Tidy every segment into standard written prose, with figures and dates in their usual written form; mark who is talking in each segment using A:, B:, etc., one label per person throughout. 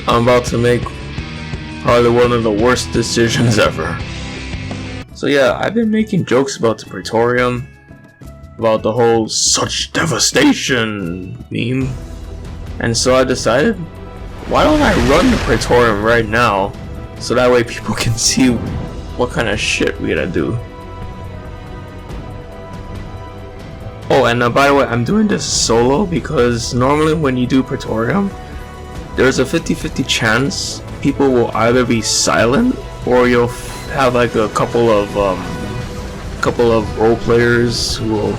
A: I'm about to make probably one of the worst decisions ever. So yeah, I've been making jokes about the Praetorium, about the whole "such devastation" meme, and so I decided, why don't I run the Praetorium right now, so that way people can see what kind of shit we gotta do. Oh, and by the way, I'm doing this solo because normally when you do Praetorium, there's a 50-50 chance people will either be silent or you'll have like a couple of role players who will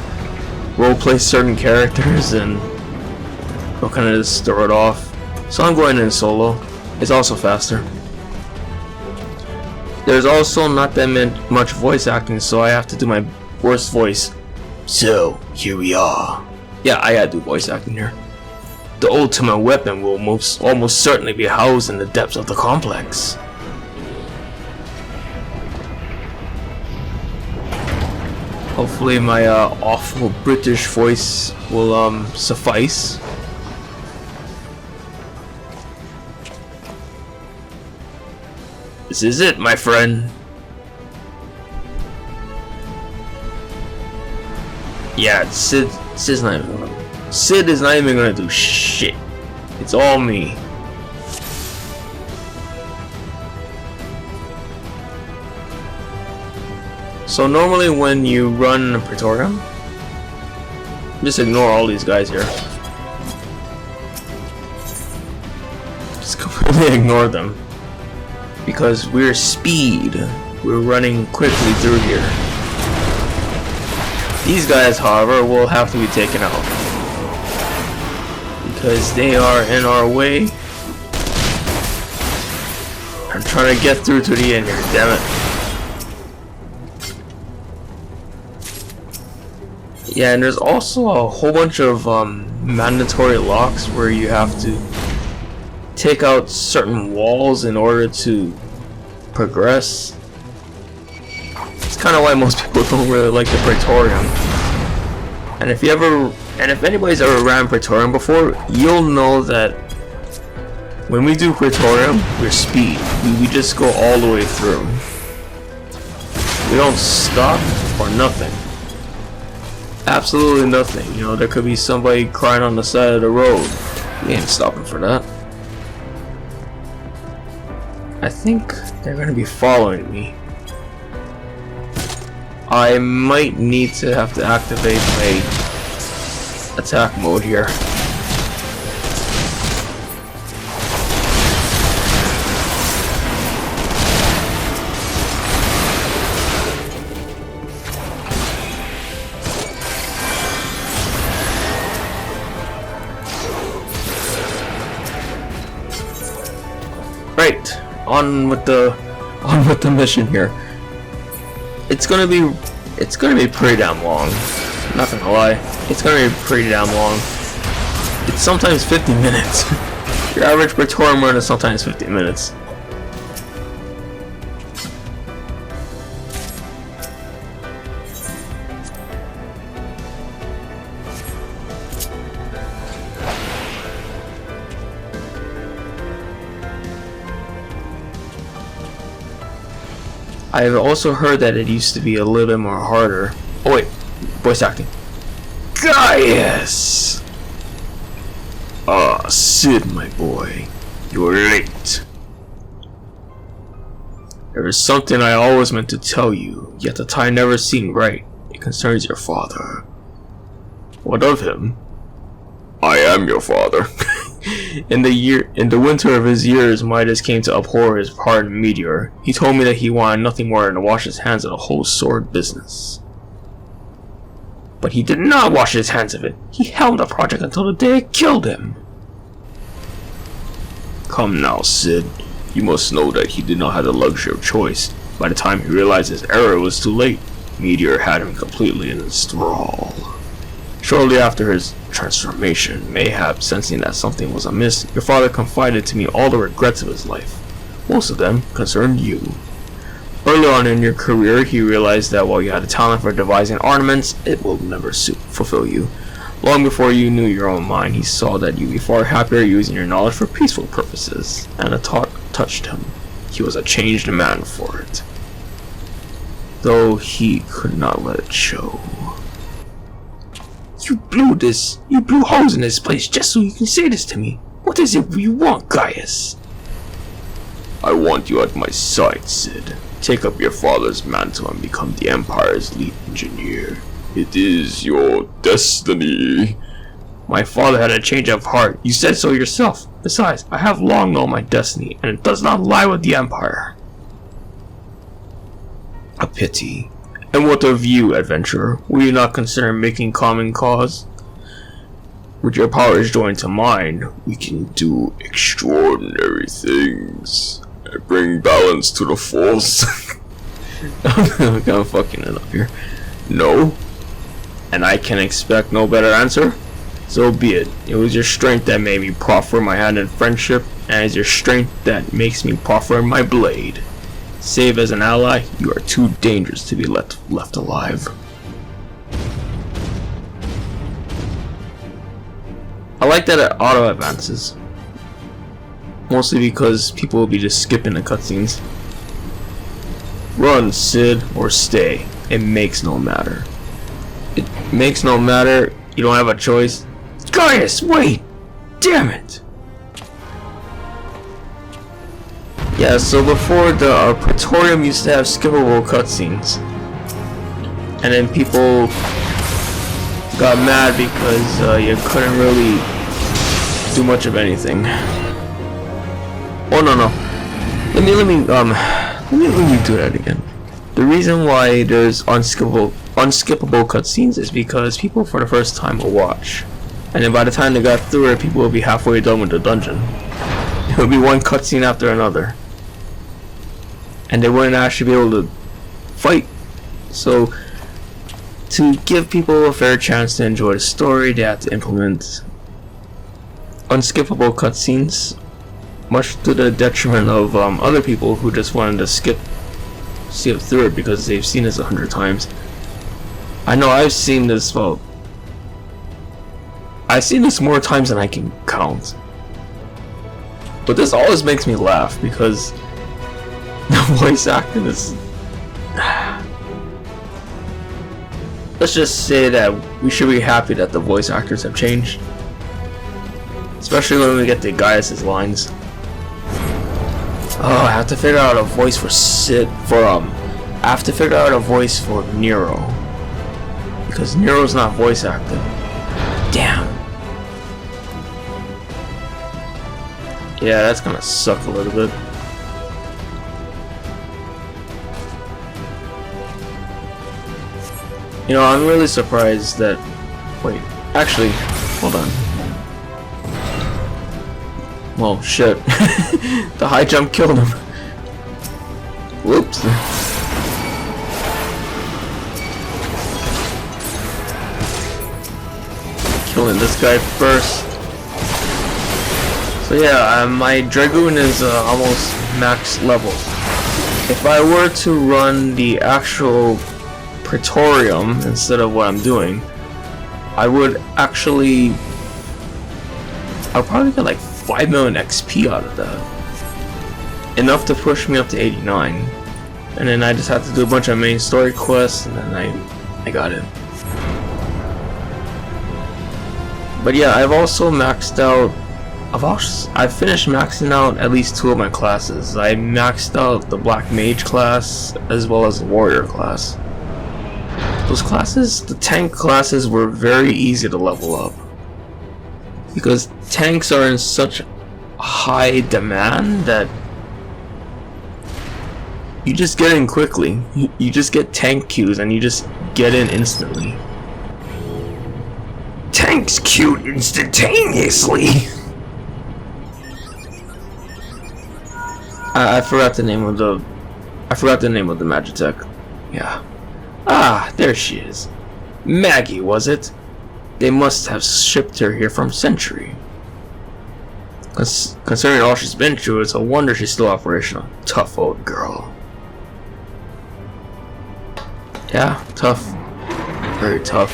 A: role play certain characters and they'll kind of just throw it off. So I'm going in solo. It's also faster. There's also not that much voice acting, so I have to do my worst voice. So, here we are. Yeah, I gotta do voice acting here. The ultimate weapon will almost certainly be housed in the depths of the complex. Hopefully my awful British voice will suffice. This is it, my friend. Yeah, Sid is not even gonna do shit. It's all me. So normally when you run Praetorium, just ignore all these guys here. Just completely ignore them. Because we're speed. We're running quickly through here. These guys, however, will have to be taken out. Because they are in our way. I'm trying to get through to the end here, damn it. Yeah, and there's also a whole bunch of mandatory locks where you have to take out certain walls in order to progress. It's kind of why most people don't really like the Praetorium. And if anybody's ever ran Praetorium before, you'll know that when we do Praetorium, we're speed. We just go all the way through. We don't stop or nothing. Absolutely nothing. You know, there could be somebody crying on the side of the road. We ain't stopping for that. I think they're gonna be following me. I might need to have to activate my attack mode here. Right, on with the mission here. It's gonna be pretty damn long. Not gonna lie, it's gonna be pretty damn long. It's sometimes 50 minutes. Your average Praetorium run is sometimes 50 minutes. I've also heard that it used to be a little bit more harder. Oh wait, voice acting. Gaius! Ah, Sid, my boy. You're late. There is something I always meant to tell you, yet the time never seemed right. It concerns your father. What of him? I am your father. In the winter of his years, Midas came to abhor his part in Meteor. He told me that he wanted nothing more than to wash his hands of the whole sword business. But he did not wash his hands of it. He held the project until the day it killed him. Come now, Sid. You must know that he did not have the luxury of choice. By the time he realized his error, it was too late. Meteor had him completely in his thrall. Shortly after his transformation, mayhap sensing that something was amiss, your father confided to me all the regrets of his life. Most of them concerned you. Early on in your career, he realized that while you had a talent for devising ornaments, it will never fulfill you. Long before you knew your own mind, he saw that you'd be far happier using your knowledge for peaceful purposes, and the thought touched him. He was a changed man for it, though he could not let it show. You blew holes in this place just so you can say this to me. What is it you want, Gaius? I want you at my side, Sid. Take up your father's mantle and become the Empire's lead engineer. It is your destiny. My father had a change of heart. You said so yourself. Besides, I have long known my destiny, and it does not lie with the Empire. A pity. And what of you, adventurer? Will you not consider making common cause? With your powers joined to mine, we can do extraordinary things and bring balance to the force. I'm kind of fucking it up here. No? And I can expect no better answer? So be it. It was your strength that made me proffer my hand in friendship, and it's your strength that makes me proffer my blade. Save as an ally, you are too dangerous to be left alive. I like that it auto advances. Mostly because people will be just skipping the cutscenes. Run, Sid, or stay. It makes no matter. It makes no matter. You don't have a choice. Gaius, wait! Damn it! Yeah, so before the Praetorium used to have skippable cutscenes, and then people got mad because you couldn't really do much of anything. Oh no! Let me do that again. The reason why there's unskippable cutscenes is because people for the first time will watch, and then by the time they got through it, people will be halfway done with the dungeon. It will be one cutscene after another, and they wouldn't actually be able to fight. So, to give people a fair chance to enjoy the story, they have to implement unskippable cutscenes, much to the detriment of other people who just wanted to skip through it because they've seen this 100 times. I know I've seen this, well, I've seen this more times than I can count. But this always makes me laugh because the voice acting is... Let's just say that we should be happy that the voice actors have changed. Especially when we get to Gaius' lines. Oh, I have to figure out a voice for Sid, I have to figure out a voice for Nero. Because Nero's not voice acting. Damn. Yeah, that's gonna suck a little bit. You know, I'm really surprised that... Wait, actually, hold on. Well, shit. The high jump killed him. Whoops. Killing this guy first. So yeah, my Dragoon is almost max level. If I were to run the actual Praetorium instead of what I'm doing, I would actually... I'll probably get like 5 million XP out of that. Enough to push me up to 89. And then I just have to do a bunch of main story quests, and then I got it. But yeah, I've also maxed out... I've finished maxing out at least 2 of my classes. I maxed out the Black Mage class as well as the Warrior class. Those classes, the tank classes, were very easy to level up. Because tanks are in such high demand that you just get in quickly. You just get tank queues and you just get in instantly. Tanks queued instantaneously! I forgot the name of the Magitech. Yeah. Ah, there she is. Maggie, was it? They must have shipped her here from Century. Considering all she's been through, it's a wonder she's still operational. Tough old girl. Yeah, tough. Very tough.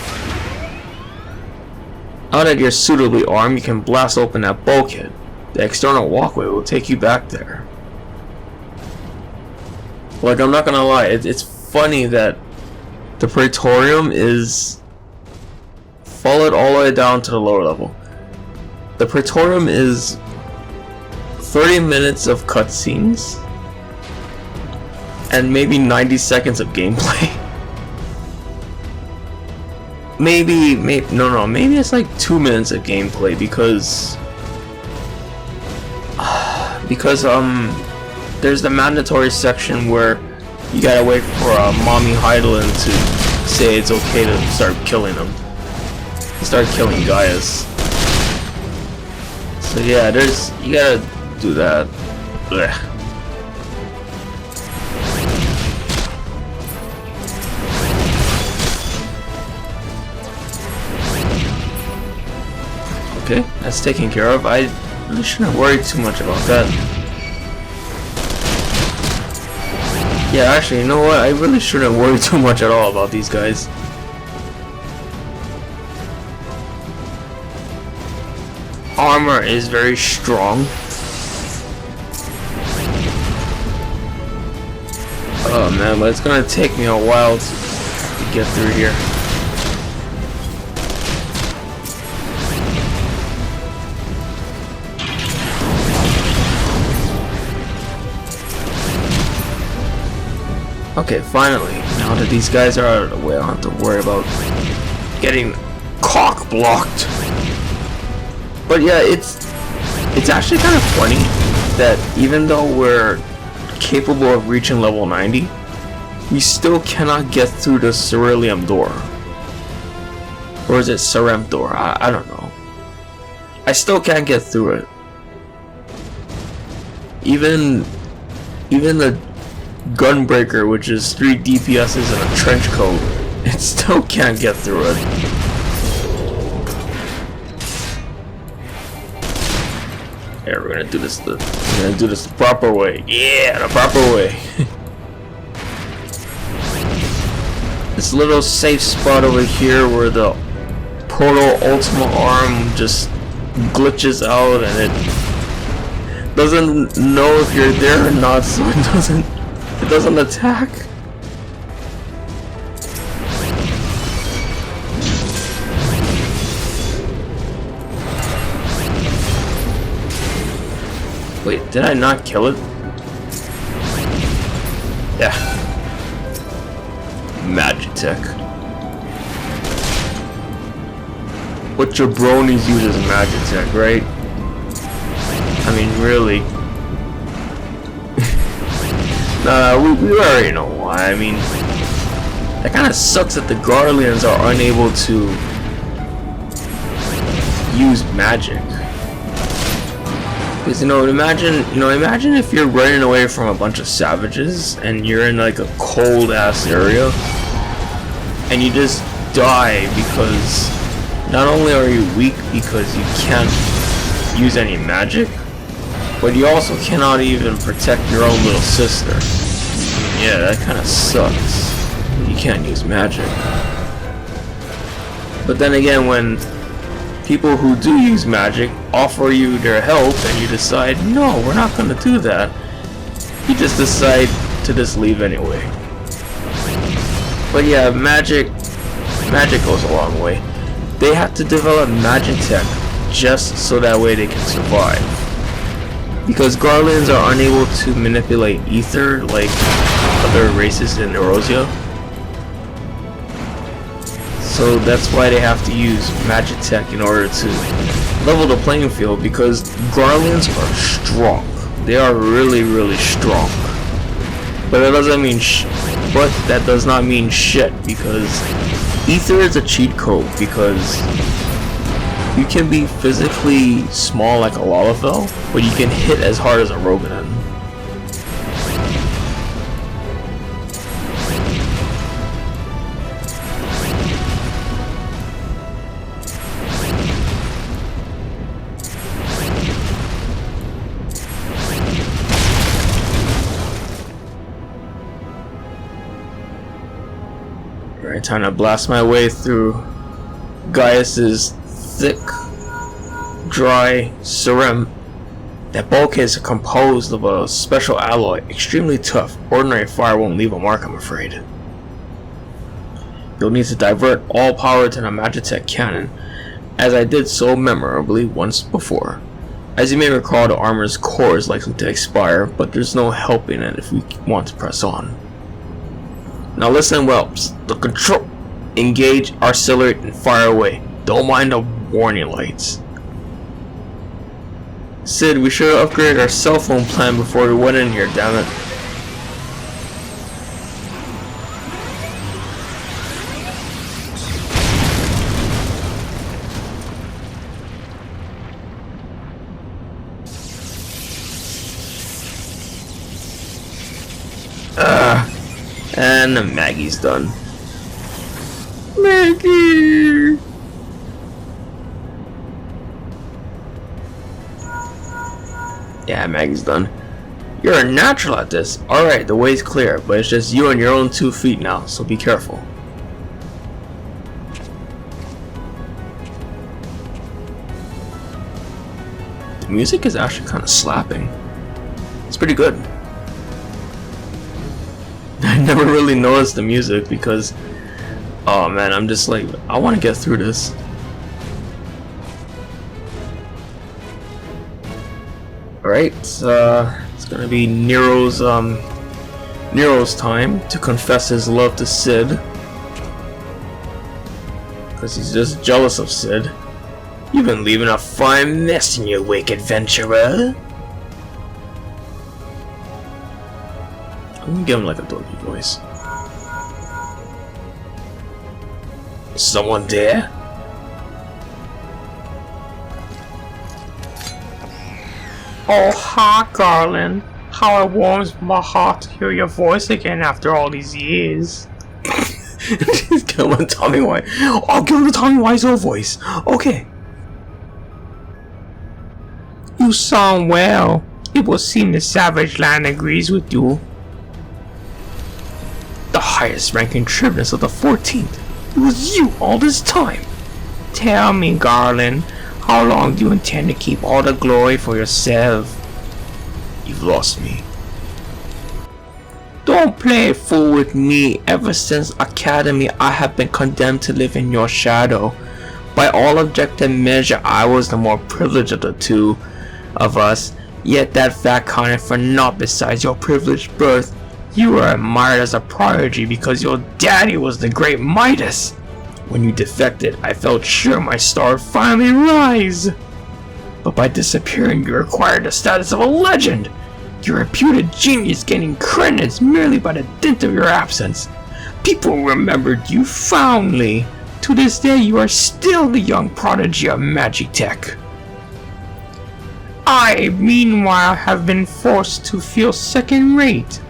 A: Now that you're suitably armed, you can blast open that bulkhead. The external walkway will take you back there. Like, I'm not gonna lie, it's funny that the Praetorium is followed all the way down to the lower level. The Praetorium is 30 minutes of cutscenes and maybe 90 seconds of gameplay. maybe it's like 2 minutes of gameplay because there's the mandatory section where you gotta wait for Mommy Heidelin to say it's okay to start killing them. Start killing Gaius. So yeah, you gotta do that. Blech. Okay, that's taken care of. I really shouldn't worry too much about that. Yeah, actually, you know what? I really shouldn't worry too much at all about these guys. Armor is very strong. Oh man, but it's gonna take me a while to get through here. Okay, finally. Now that these guys are out of the way, I don't have to worry about getting cock blocked. But yeah, it's actually kind of funny that even though we're capable of reaching level 90, we still cannot get through the Ceruleum door. Or is it Cerem door? I don't know. I still can't get through it. Even the Gunbreaker, which is 3 DPS's and a trench coat, it still can't get through it. Yeah, we're gonna do this the proper way. Yeah, the proper way. This little safe spot over here where the Proto Ultima arm just glitches out and it doesn't know if you're there or not, so it doesn't attack. Wait, did I not kill it? Yeah. Magitech. What jabronis use as Magitech, right? I mean, really. Nah, we already know why. I mean, that kind of sucks that the Garleans are unable to use magic. Because imagine if you're running away from a bunch of savages and you're in like a cold ass area and you just die because not only are you weak because you can't use any magic, but you also cannot even protect your own little sister. Yeah, that kind of sucks. You can't use magic. But then again, when people who do use magic offer you their help and you decide, no, we're not going to do that, you just decide to just leave anyway. But yeah, magic goes a long way. They have to develop Magitech just so that way they can survive. Because Garleans are unable to manipulate ether like other races in Erosia. So that's why they have to use Magitech in order to level the playing field, because Garleans are strong. They are really, really strong. But that does not mean shit, because ether is a cheat code, because you can be physically small like a Lalafell, but you can hit as hard as a Roganin. Alright, time to blast my way through Gaius's thick, dry ceramic. That bulkhead is composed of a special alloy, extremely tough. Ordinary fire won't leave a mark, I'm afraid. You'll need to divert all power to the Magitech cannon, as I did so memorably once before. As you may recall, the armor's core is likely to expire, but there's no helping it if we want to press on. Now listen, whelps. The control. Engage, artillery, and fire away. Don't mind the warning lights. Sid, we should have upgraded our cell phone plan before we went in here, damn it. And Maggie's done. Maggie! Yeah, Maggie's done. You're a natural at this. Alright, the way's clear, but it's just you on your own 2 feet now, so be careful. The music is actually kind of slapping. It's pretty good. I never really noticed the music because, oh man, I'm just like, I want to get through this. Alright, it's gonna be Nero's time to confess his love to Sid, because he's just jealous of Sid. You've been leaving a fine mess in your wake, adventurer. I'm gonna give him like a dorky voice. Someone there?
B: Oh, hi, Garland. How it warms my heart to hear your voice again after all these years.
A: Just give him a Tommy Wiseau. I'll give him the Tommy Wiseau voice. Okay.
B: You sound well. It would seem the Savage Land agrees with you.
A: The highest ranking tribunus of the 14th. It was you all this time.
B: Tell me, Garland, how long do you intend to keep all the glory for yourself?
A: You've lost me.
B: Don't play a fool with me. Ever since Academy, I have been condemned to live in your shadow. By all objective measure, I was the more privileged of the two of us. Yet that fact counted for naught besides your privileged birth. You were admired as a prodigy because your daddy was the great Midas. When you defected, I felt sure my star would finally rise. But by disappearing, you acquired the status of a legend. Your reputed genius gaining credence merely by the dint of your absence. People remembered you fondly. To this day, you are still the young prodigy of magic tech. I, meanwhile, have been forced to feel second-rate.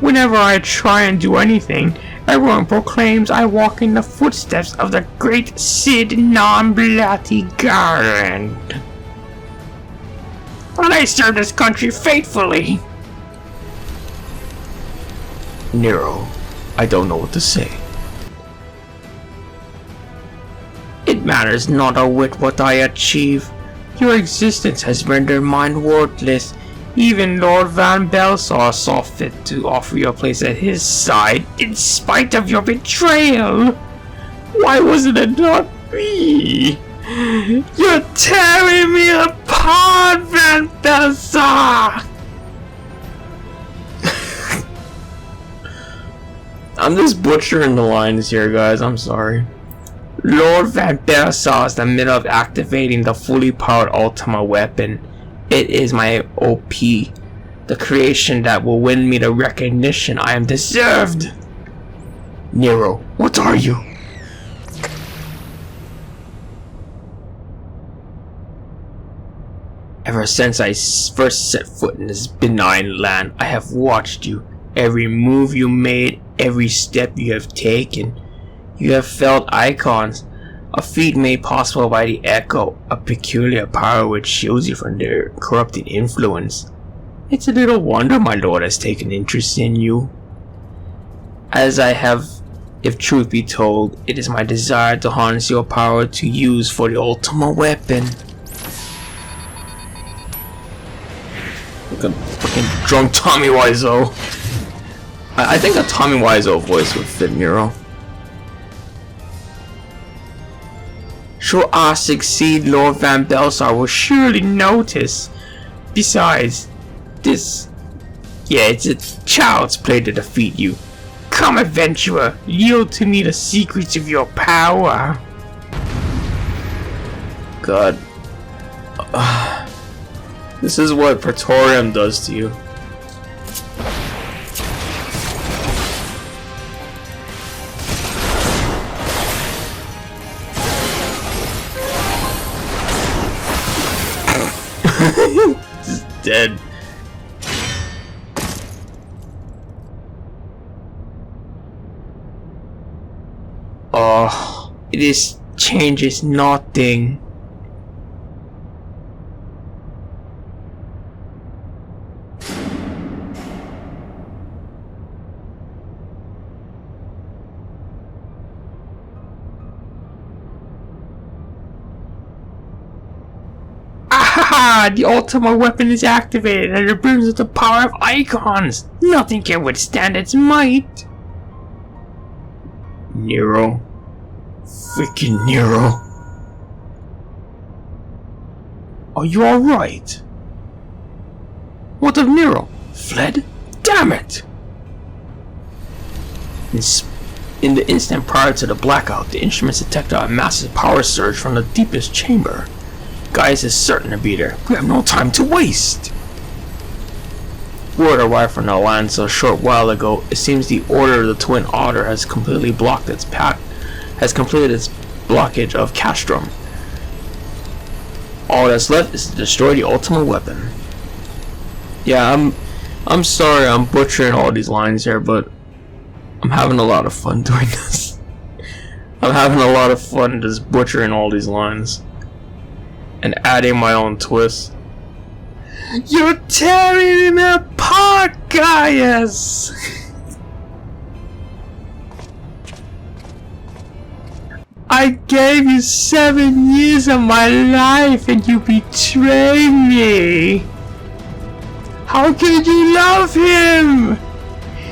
B: Whenever I try and do anything, everyone proclaims I walk in the footsteps of the great Sid Non-Bloody Garland. But I serve this country faithfully.
A: Nero, I don't know what to say.
B: It matters not a whit what I achieve. Your existence has rendered mine worthless. Even Lord Van Belsar saw fit to offer you a place at his side in spite of your betrayal. Why wasn't it not me? You're tearing me apart, Van Belsar!
A: I'm just butchering the lines here, guys. I'm sorry.
B: Lord Van Belsar is in the middle of activating the fully powered Ultima weapon. It is my OP, the creation that will win me the recognition I am deserved.
A: Nero, what are you?
B: Ever since I first set foot in this benign land, I have watched you. Every move you made, every step you have taken. You have felt icons, a feat made possible by the Echo, a peculiar power which shields you from their corrupting influence. It's a little wonder my lord has taken interest in you. As I have If truth be told, it is my desire to harness your power to use for the ultimate weapon.
A: Like a fucking drunk Tommy Wiseau. I think a Tommy Wiseau voice would fit Nero.
B: Should I succeed, Lord Van Belsar will surely notice. Besides, it's a child's play to defeat you. Come, adventurer, yield to me the secrets of your power.
A: God. This is what Praetorium does to you. Just dead.
B: Oh, this changes nothing. Ahaha! The ultimate weapon is activated and it burns with the power of icons. Nothing can withstand its might.
A: Nero. Freaking Nero.
B: Are you alright? What of Nero? Fled? Damn it! In the instant prior to the blackout, the instruments detected a massive power surge from the deepest chamber. Gaius is certain to be there. We have no time to waste! Word arrived from the Alliance a short while ago. It seems the Order of the Twin Otter has completely blocked its path, has completed its blockage of Castrum. All that's left is to destroy the ultimate weapon. Yeah, I'm sorry I'm butchering all these lines here, but I'm having a lot of fun doing this. I'm having a lot of fun just butchering all these lines and adding my own twist. You're tearing me apart, Gaius! I gave you 7 years of my life and you betrayed me! How could you love him?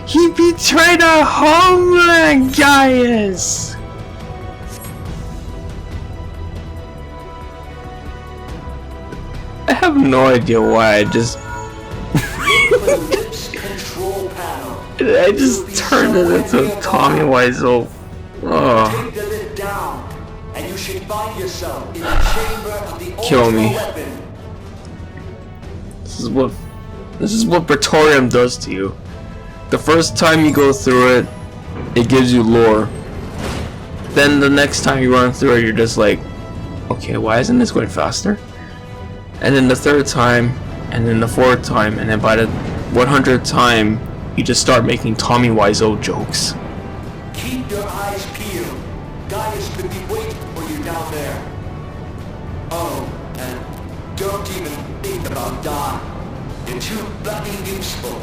B: He betrayed our homeland, Gaius! I have no idea why I just I just turned it into Tommy Wiseau. Oh. Kill me. This is what Praetorium does to you. The first time you go through it, it gives you lore. Then the next time you run through it, you're just like, okay, why isn't this going faster? And then the third time, and then the fourth time, and then by the 100th time, you just start making Tommy Wiseau jokes.
C: Keep your eyes peeled. Gaius could be waiting for you down there. Oh, and don't even think about dying. You're too bloody useful.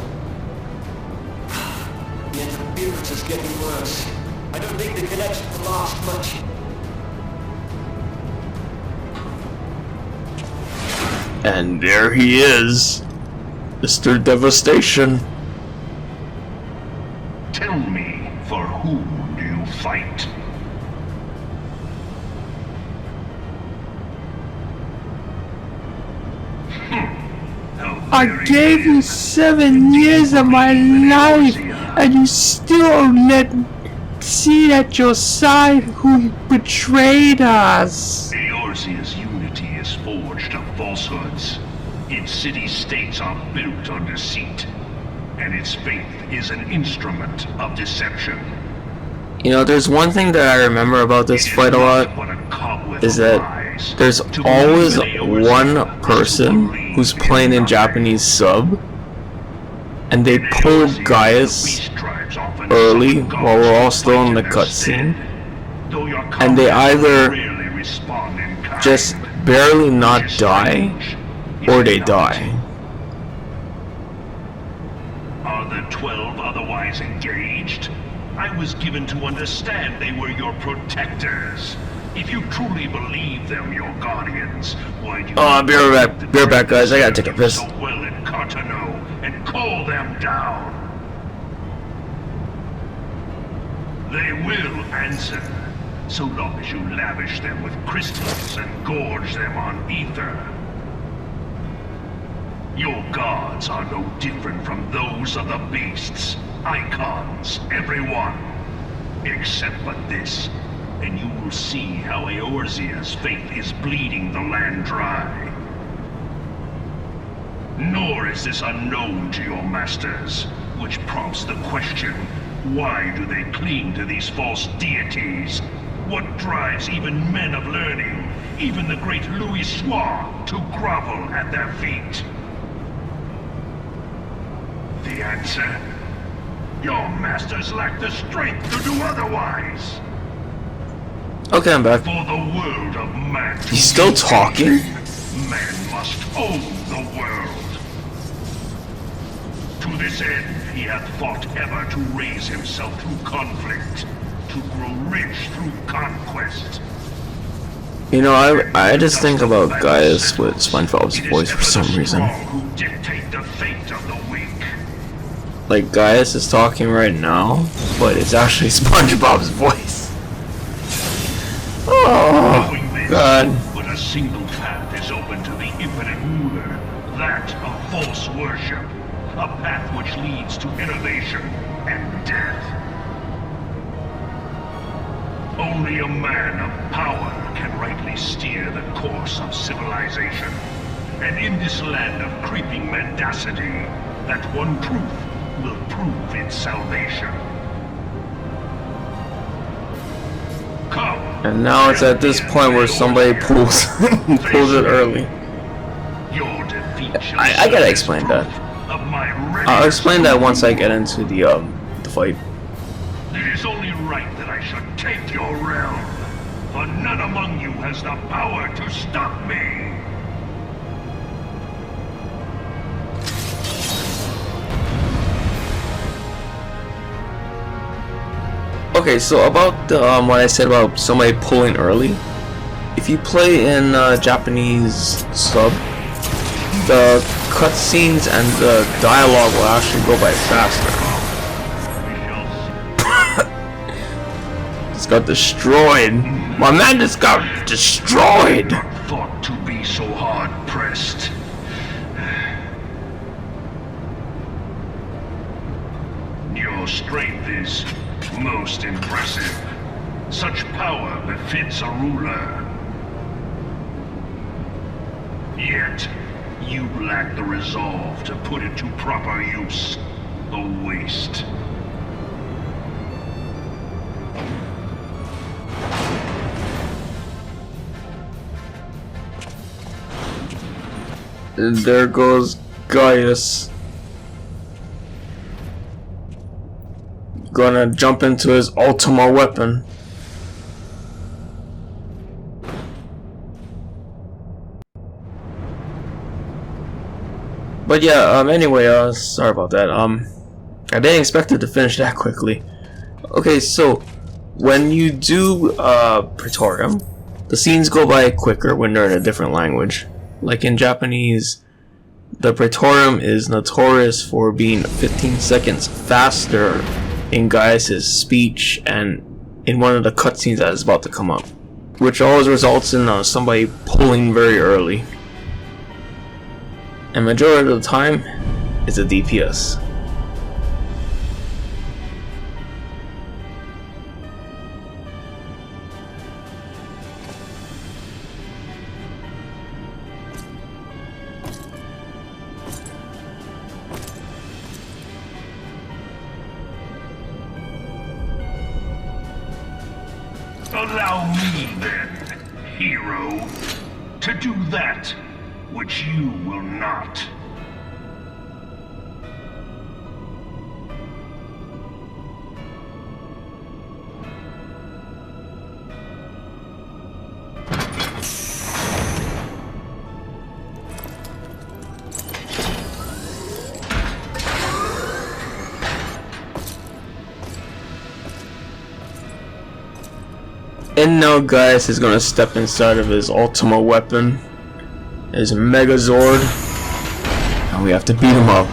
C: The interference is getting worse. I don't think the connection will last much.
A: And there he is, Mr. Devastation.
D: Tell me, for whom do you fight?
B: I gave you 7 years of my life, and you still let see at your side who betrayed us.
D: Eorzea's unity is forged of falsehoods. Its city-states are built on deceit, and its faith is an instrument of deception.
A: You know, there's one thing that I remember about this fight a lot, is that there's always one person who's playing in Japanese sub, and they pulled Gaius early while we're all still in the cutscene, and they either just barely not die, or they die.
D: Are the 12 otherwise engaged? I was given to understand they were your protectors. If you truly believe them your guardians, why do you...
A: Oh, be right back. Be right back, guys. I gotta take a piss.
D: So well in Cartano and call them down. They will answer, so long as you lavish them with crystals and gorge them on ether. Your gods are no different from those of the beasts. Icons, everyone. Except for this, and you will see how Eorzea's faith is bleeding the land dry. Nor is this unknown to your masters, which prompts the question, why do they cling to these false deities? What drives even men of learning, even the great Louis Soir, to grovel at their feet? The answer? Your masters lack the strength to do otherwise.
A: Okay, I'm back.
D: For the world of man.
A: He's still talking?
D: Man must own the world. To this end, he hath fought ever to raise himself through conflict, to grow rich through conquest.
A: You know, I just think about Gaius with SpongeBob's voice for some reason.
D: Who dictate the fate of the weak.
A: Like, Gaius is talking right now, but it's actually SpongeBob's voice. Oh, God.
D: But a single path is open to the infinite ruler, that of false worship. A path which leads to innovation and death. Only a man of power can rightly steer the course of civilization. And in this land of creeping mendacity, that one truth will prove its salvation. Come.
A: And now it's at this point where somebody pulls pulls it early.
D: Your defeat shall
A: I gotta explain that.
D: of my
A: I'll explain that once I get into the fight.
D: It is only right that I should take your realm, for none among you has the power to stop me.
A: Okay, so about the, what I said about somebody pulling early. If you play in Japanese sub, the cutscenes and the dialogue will actually go by faster. Just got destroyed. My man just got destroyed.
D: Thought to be so hard pressed. Your strength is most impressive. Such power befits a ruler. Yet, you lack the resolve to put it to proper use. A waste.
A: And there goes Gaius. Gonna jump into his Ultima weapon. But yeah, anyway, sorry about that. I didn't expect it to finish that quickly. Okay, so when you do Praetorium, the scenes go by quicker when they're in a different language. Like in Japanese, the Praetorium is notorious for being 15 seconds faster in Gaius' speech and in one of the cutscenes that is about to come up, which always results in somebody pulling very early. And majority of the time, it's a DPS.
D: Allow me then, hero, to do that which you will not.
A: And now Gaius is gonna step inside of his ultimate weapon, his Megazord, and we have to beat him up.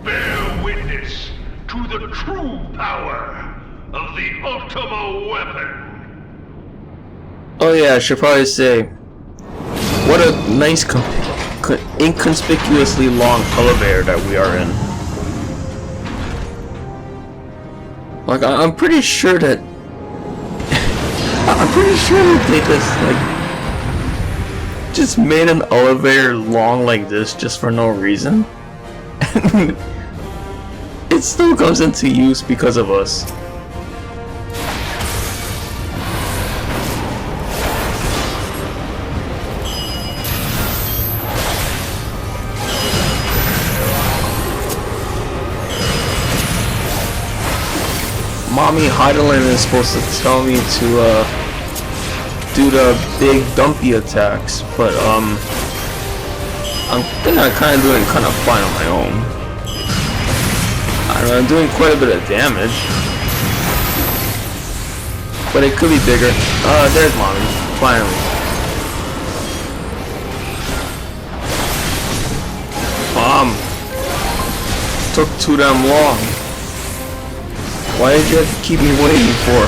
D: Bear witness to the true power of the Ultima weapon.
A: Oh yeah, I should probably say, what a nice inconspicuously long elevator that we are in. Like, I'm pretty sure that they just made an elevator long like this just for no reason. And it still comes into use because of us. Mommy Heidelin is supposed to tell me to do the big dumpy attacks, but I think I'm kind of doing kind of fine on my own. I don't know, I'm doing quite a bit of damage, but it could be bigger. There's Mommy, finally. Mom, took too damn long. Why did you have to keep me waiting for?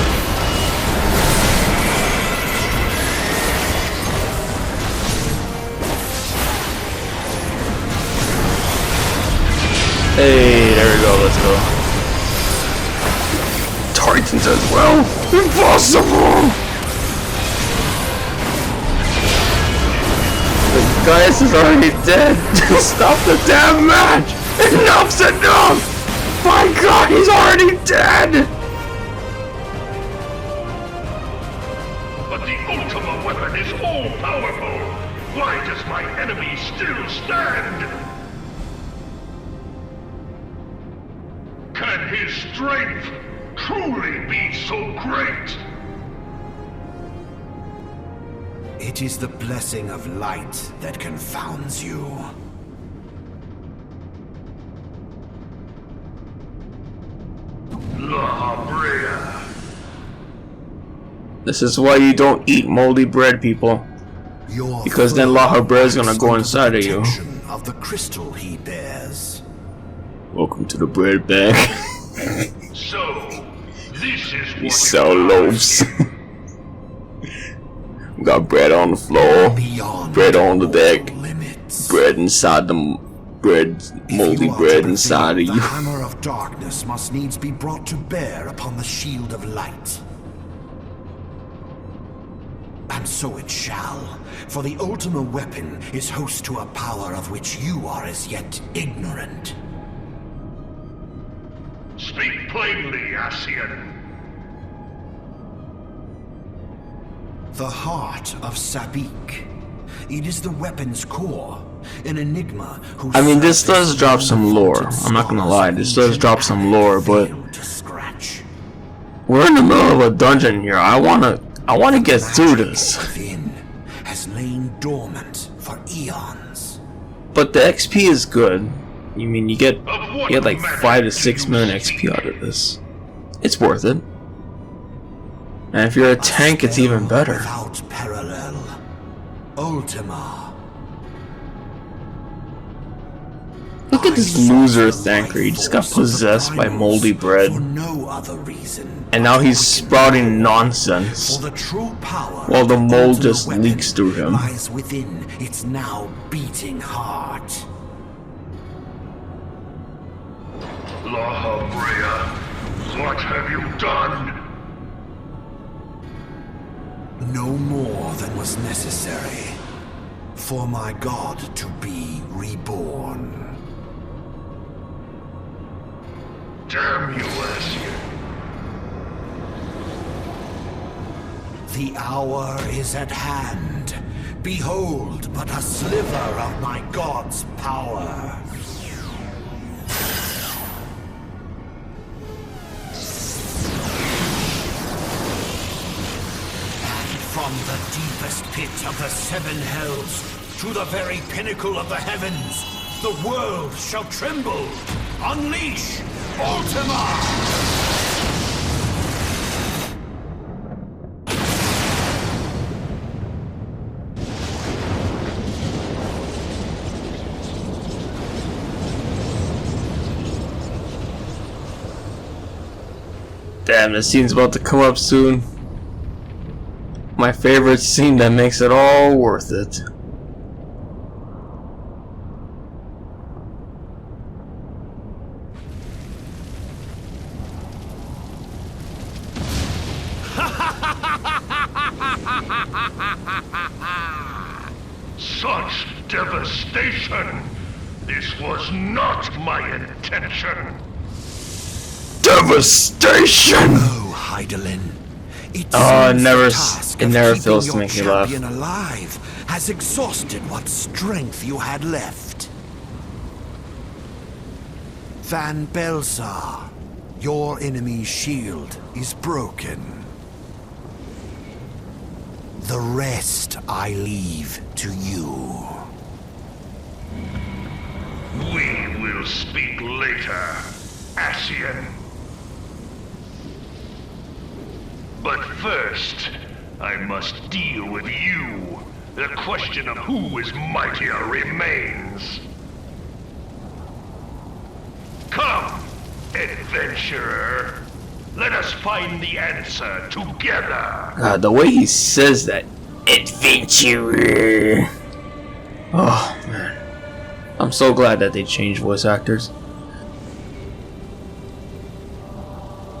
A: Hey, there we go, let's go. Titans as well? Impossible! The Gaius is already dead. Stop the damn match! Enough's enough! My God, he's already dead!
D: But the Ultima weapon is all-powerful. Why does my enemy still stand? Can his strength truly be so great?
C: It is the blessing of light that confounds you.
A: This is why you don't eat moldy bread, people. Because then La Habrea is gonna go inside of you.
C: Of the crystal he bears.
A: Welcome to the bread bag.
D: So, this is
A: We sell loaves. We got bread on the floor, bread on the deck, bread inside the bread, moldy bread inside of you.
C: The hammer of darkness must needs be brought to bear upon the shield of light. And so it shall, for the Ultima weapon is host to a power of which you are as yet ignorant.
D: Speak plainly, Ascian.
C: The heart of Sabik. It is the weapon's core, an enigma whose
A: I mean, this does drop some lore. I'm not gonna lie, this does drop some lore, but we're in the middle of a dungeon here. I wanna get through this.
C: Within has lain dormant for eons.
A: But the XP is good. You mean you get like 5 to 6 million XP out of this. It's worth it. And if you're a tank, it's even better.
C: Without parallel. Ultima.
A: Look at this loser Thanker. He just got possessed by moldy bread.
C: For no other reason.
A: And now he's sprouting nonsense.
C: For the true power
A: While the
C: of
A: mold
C: Ultima
A: just
C: weapon
A: leaks through him.
C: lies within its now beating heart.
D: La Habrea, what have you done?
C: No more than was necessary for my god to be reborn.
D: Damn you, Ascian.
C: The hour is at hand. Behold but a sliver of my god's power. From the deepest pit of the seven hells, To the very pinnacle of the heavens, the world shall tremble. Unleash Ultima!
A: Damn, this scene's about to come up soon. My favorite scene that makes it all worth it.
D: Such devastation! This was not my intention!
A: Devastation!
C: Oh, Heidelin. It
A: never fails to make me laugh.
C: Alive has exhausted what strength you had left. Van Belsar, your enemy's shield is broken. The rest I leave to you.
D: We will speak later, Ascian. But first, I must deal with you. The question of who is mightier remains. Come, adventurer. Let us find the answer together.
A: God, the way he says that, adventurer. Oh man, I'm so glad that they changed voice actors.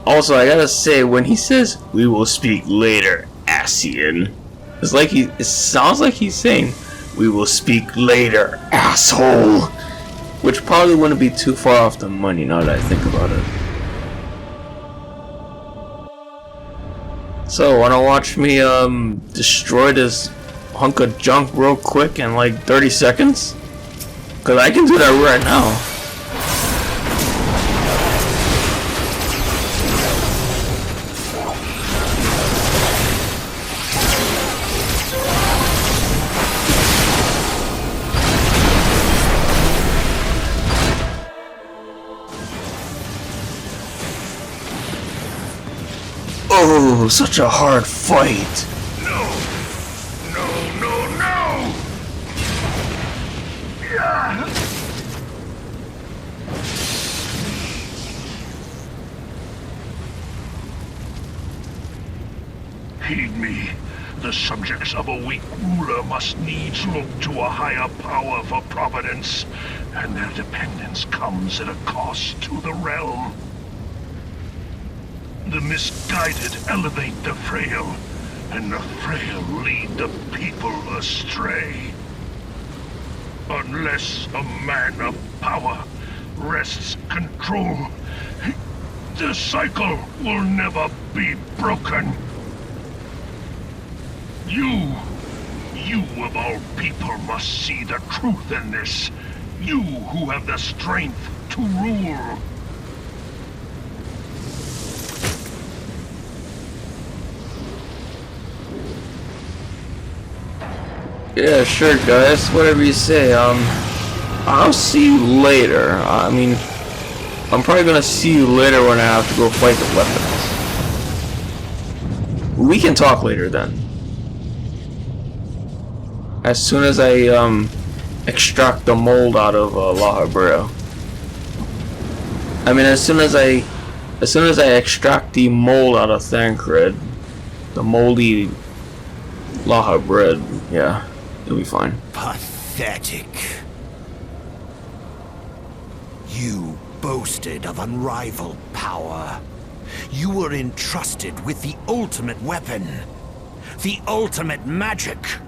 A: Also, I gotta say, when he says, "We will speak later, Ascian," it sounds like he's saying, "We will speak later, asshole," which probably wouldn't be too far off the money now that I think about it. So, wanna watch me destroy this hunk of junk real quick in like 30 seconds? Cause I can do that right now. Oh, such a hard fight.
D: No! No, no, no! Yeah. Heed me. The subjects of a weak ruler must needs look to a higher power for providence, and their dependence comes at a cost to the realm. The misguided elevate the frail, and the frail lead the people astray. Unless a man of power wrests control, the cycle will never be broken. You of all people must see the truth in this. You who have the strength to rule.
A: Yeah, sure, guys. Whatever you say. I'll see you later. I mean, I'm probably gonna see you later when I have to go fight the weapons. We can talk later then. As soon as I extract the mold out of La Habrea. I mean, as soon as I extract the mold out of Thancred, the moldy La Habrea, yeah. It'll be fine.
C: Pathetic. You boasted of unrivaled power. You were entrusted with the ultimate weapon. The ultimate magic.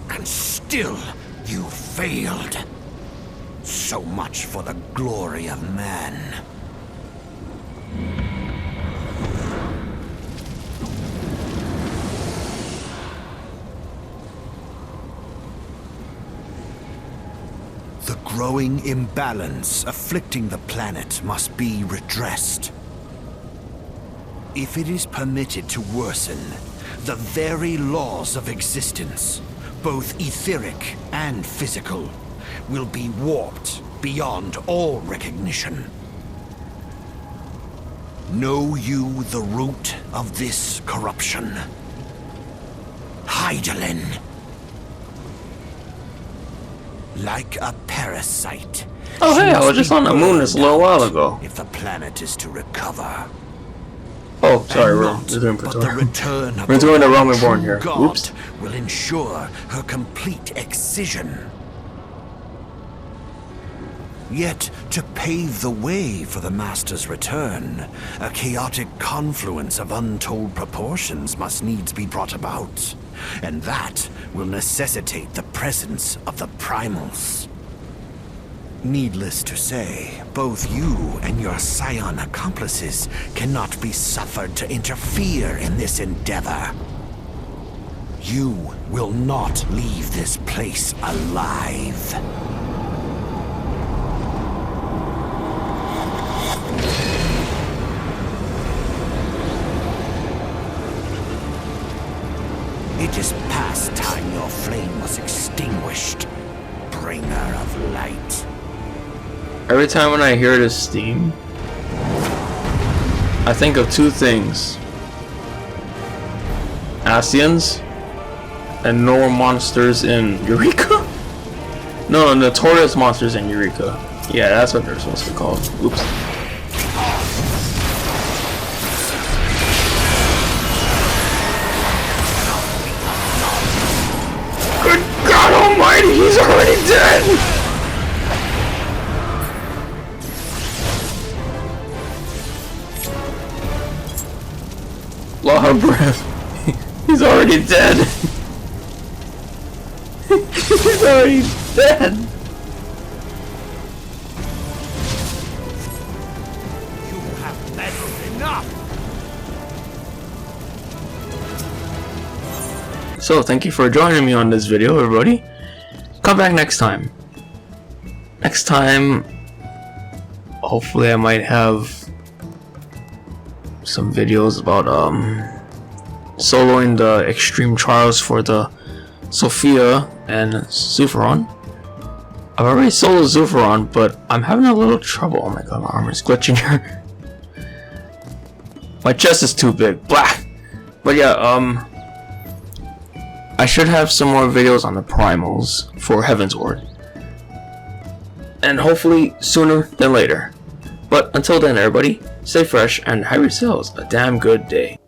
C: And still, you failed. So much for the glory of man. The growing imbalance afflicting the planet must be redressed. If it is permitted to worsen,
E: The very laws of existence, both etheric and physical, will be warped beyond all recognition. Know you the root of this corruption? Hydaelyn. Like a parasite.
A: Oh hey, I was just on the moon
E: this
A: a little while ago.
E: If the planet is to recover.
A: Oh, sorry, we're
E: Not,
A: doing
E: but the
A: Praetorium.
E: return of
A: We're doing the Roman
E: true
A: born here.
E: God
A: Oops.
E: will ensure her complete excision. Yet, to pave the way for the Master's return, a chaotic confluence of untold proportions must needs be brought about. And that will necessitate the presence of the Primals. Needless to say, both you and your Scion accomplices cannot be suffered to interfere in this endeavor. You will not leave this place alive. It is past time your flame was extinguished, bringer of light.
A: Every time when I hear this theme, I think of two things. Ascians and normal monsters in Eureka? No, notorious monsters in Eureka. Yeah, that's what they're supposed to be called. Oops. Good God Almighty, he's already dead! Law of breath. He's already dead. He's already dead.
E: You have meddled enough!
A: So thank you for joining me on this video, everybody. Come back next time. Next time, hopefully I might have some videos about soloing the extreme trials for the Sophia and Zufferon. I've already soloed Zufferon, but I'm having a little trouble. Oh my god, my armor's glitching here. My chest is too big. Blah. But yeah, I should have some more videos on the primals for Heaven's Ward. And hopefully sooner than later. But until then, everybody, stay fresh and have yourselves a damn good day.